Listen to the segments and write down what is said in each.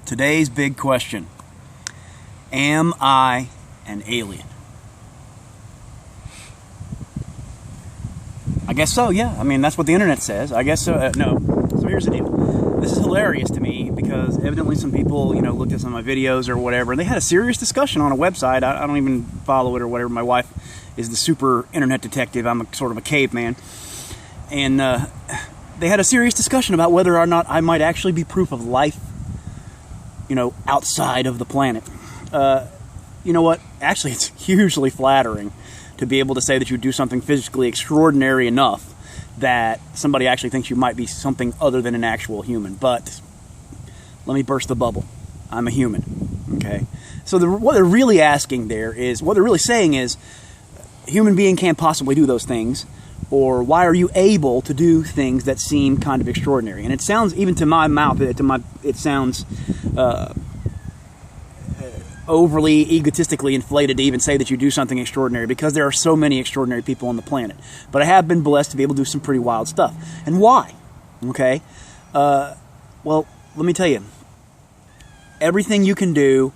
Today's big question: am I an alien? I guess so, yeah. I mean, that's what the internet says. I guess so. No. So here's the deal. This is hilarious to me because evidently some people, looked at some of my videos or whatever, and they had a serious discussion on a website. I don't even follow it or whatever. My wife is the super internet detective. I'm sort of a caveman. And they had a serious discussion about whether or not I might actually be proof of life, outside of the planet. You know what? Actually, it's hugely flattering to be able to say that you do something physically extraordinary enough that somebody actually thinks you might be something other than an actual human. But let me burst the bubble. I'm a human, okay? So what they're really asking there is, what they're really saying is, a human being can't possibly do those things, or why are you able to do things that seem kind of extraordinary? And it sounds, even to my mouth, it sounds overly egotistically inflated to even say that you do something extraordinary, because there are so many extraordinary people on the planet. But I have been blessed to be able to do some pretty wild stuff. And why? Okay? Well, let me tell you. Everything you can do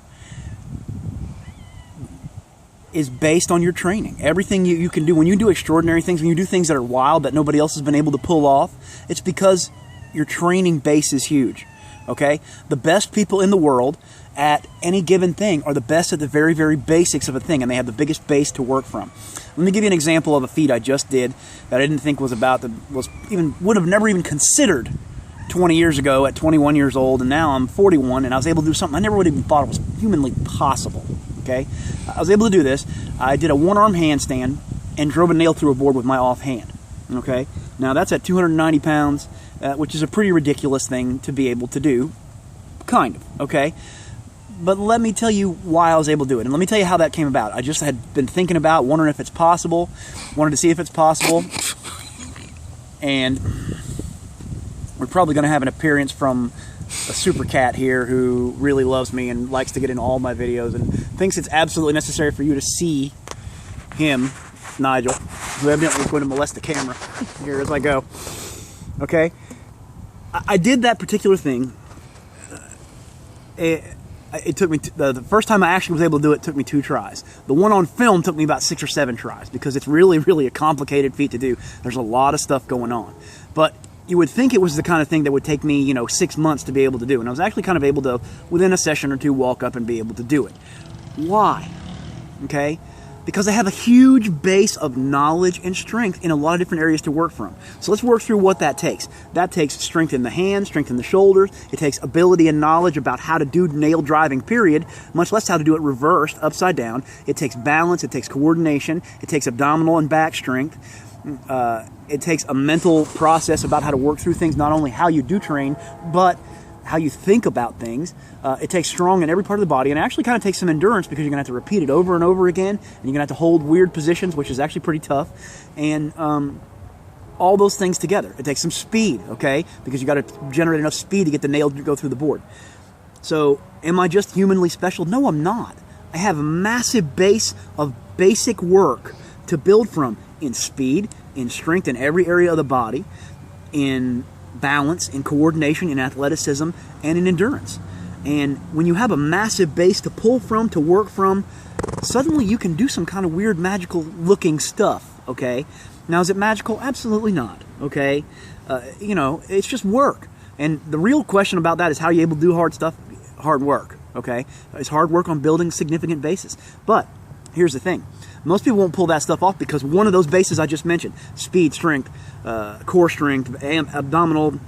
is based on your training. Everything you can do, when you do extraordinary things, when you do things that are wild that nobody else has been able to pull off, it's because your training base is huge. Okay? The best people in the world at any given thing are the best at the very, very basics of a thing, and they have the biggest base to work from. Let me give you an example of a feat I just did that I didn't think would have never even considered 20 years ago at 21 years old, and now I'm 41, and I was able to do something I never would have even thought was humanly possible. Okay? I was able to do this. I did a one-arm handstand and drove a nail through a board with my offhand. Okay? Now that's at 290 pounds, which is a pretty ridiculous thing to be able to do. Kind of. Okay? But let me tell you why I was able to do it. And let me tell you how that came about. I just had been thinking about, wondering if it's possible. Wanted to see if it's possible. And we're probably going to have an appearance from a super cat here who really loves me and likes to get in all my videos and thinks it's absolutely necessary for you to see him, Nigel, who evidently is going to molest the camera here as I go. Okay? I did that particular thing. It took me, the first time I actually was able to do it took me 2 tries. The one on film took me about 6 or 7 tries because it's really, really a complicated feat to do. There's a lot of stuff going on. But you would think it was the kind of thing that would take me, 6 months to be able to do. And I was actually kind of able to, within a session or two, walk up and be able to do it. Why? Okay? Because I have a huge base of knowledge and strength in a lot of different areas to work from. So let's work through what that takes. That takes strength in the hands, strength in the shoulders. It takes ability and knowledge about how to do nail driving, period, much less how to do it reversed, upside down. It takes balance. It takes coordination. It takes abdominal and back strength. It takes a mental process about how to work through things, not only how you do train, but how you think about things. It takes strong in every part of the body, and it actually kind of takes some endurance because you're going to have to repeat it over and over again, and you're going to have to hold weird positions, which is actually pretty tough, and all those things together. It takes some speed, okay, because you got to generate enough speed to get the nail to go through the board. So, am I just humanly special? No, I'm not. I have a massive base of basic work to build from in speed, in strength in every area of the body, in balance, in coordination, in athleticism, and in endurance. And when you have a massive base to pull from, to work from, suddenly you can do some kind of weird magical looking stuff, okay? Now, is it magical? Absolutely not, okay? It's just work. And the real question about that is, how are you able to do hard stuff? Hard work, okay? It's hard work on building significant bases. But here's the thing. Most people won't pull that stuff off because one of those bases I just mentioned, speed, strength, core strength, abdominal,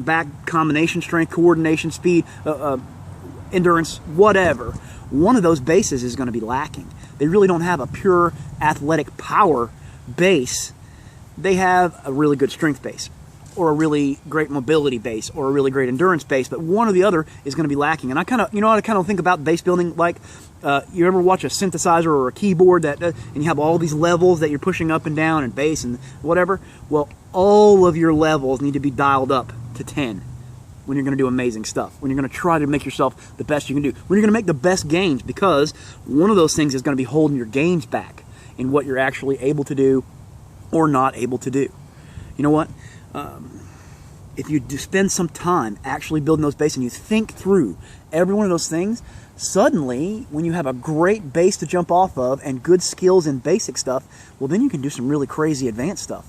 back combination strength, coordination, speed, endurance, whatever, one of those bases is going to be lacking. They really don't have a pure athletic power base. They have a really good strength base, or a really great mobility base, or a really great endurance base, but one or the other is going to be lacking. And I kind of think about base building like, you ever watch a synthesizer or a keyboard and you have all these levels that you're pushing up and down and bass and whatever? Well, all of your levels need to be dialed up to 10 when you're going to do amazing stuff, when you're going to try to make yourself the best you can do, when you're going to make the best gains, because one of those things is going to be holding your gains back in what you're actually able to do or not able to do. You know what? if you do spend some time actually building those bases and you think through every one of those things, suddenly, when you have a great base to jump off of and good skills in basic stuff, well, then you can do some really crazy advanced stuff.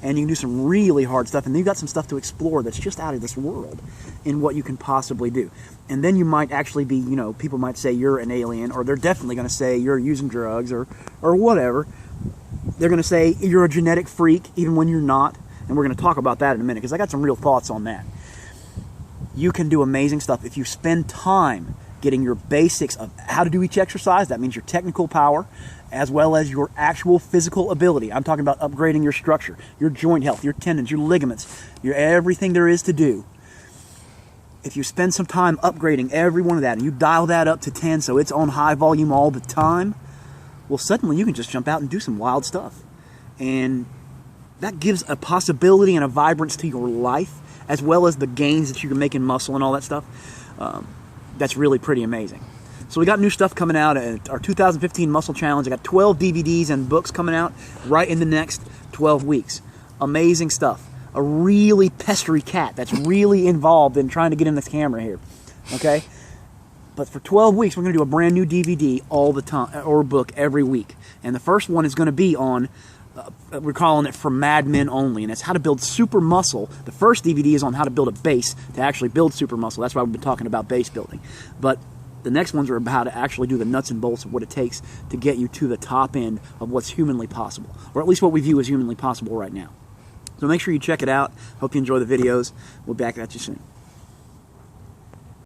And you can do some really hard stuff, and then you've got some stuff to explore that's just out of this world in what you can possibly do. And then you might actually be, you know, people might say you're an alien, or they're definitely going to say you're using drugs or whatever. They're going to say you're a genetic freak, even when you're not. And we're going to talk about that in a minute, because I got some real thoughts on that. You can do amazing stuff if you spend time getting your basics of how to do each exercise. That means your technical power, as well as your actual physical ability. I'm talking about upgrading your structure, your joint health, your tendons, your ligaments, your everything there is to do. If you spend some time upgrading every one of that, and you dial that up to 10 so it's on high volume all the time, well, suddenly you can just jump out and do some wild stuff. And that gives a possibility and a vibrance to your life, as well as the gains that you can make in muscle and all that stuff. That's really pretty amazing. So we got new stuff coming out at our 2015 Muscle Challenge. I got 12 DVDs and books coming out right in the next 12 weeks. Amazing stuff. A really pestery cat that's really involved in trying to get in this camera here. Okay? But for 12 weeks, we're going to do a brand new DVD all the time, or book every week. And the first one is going to be on, we're calling it For Madmen Only, and it's how to build super muscle. The first DVD is on how to build a base to actually build super muscle. That's why we've been talking about base building. But the next ones are about how to actually do the nuts and bolts of what it takes to get you to the top end of what's humanly possible, or at least what we view as humanly possible right now. So make sure you check it out. Hope you enjoy the videos. We'll be back at you soon.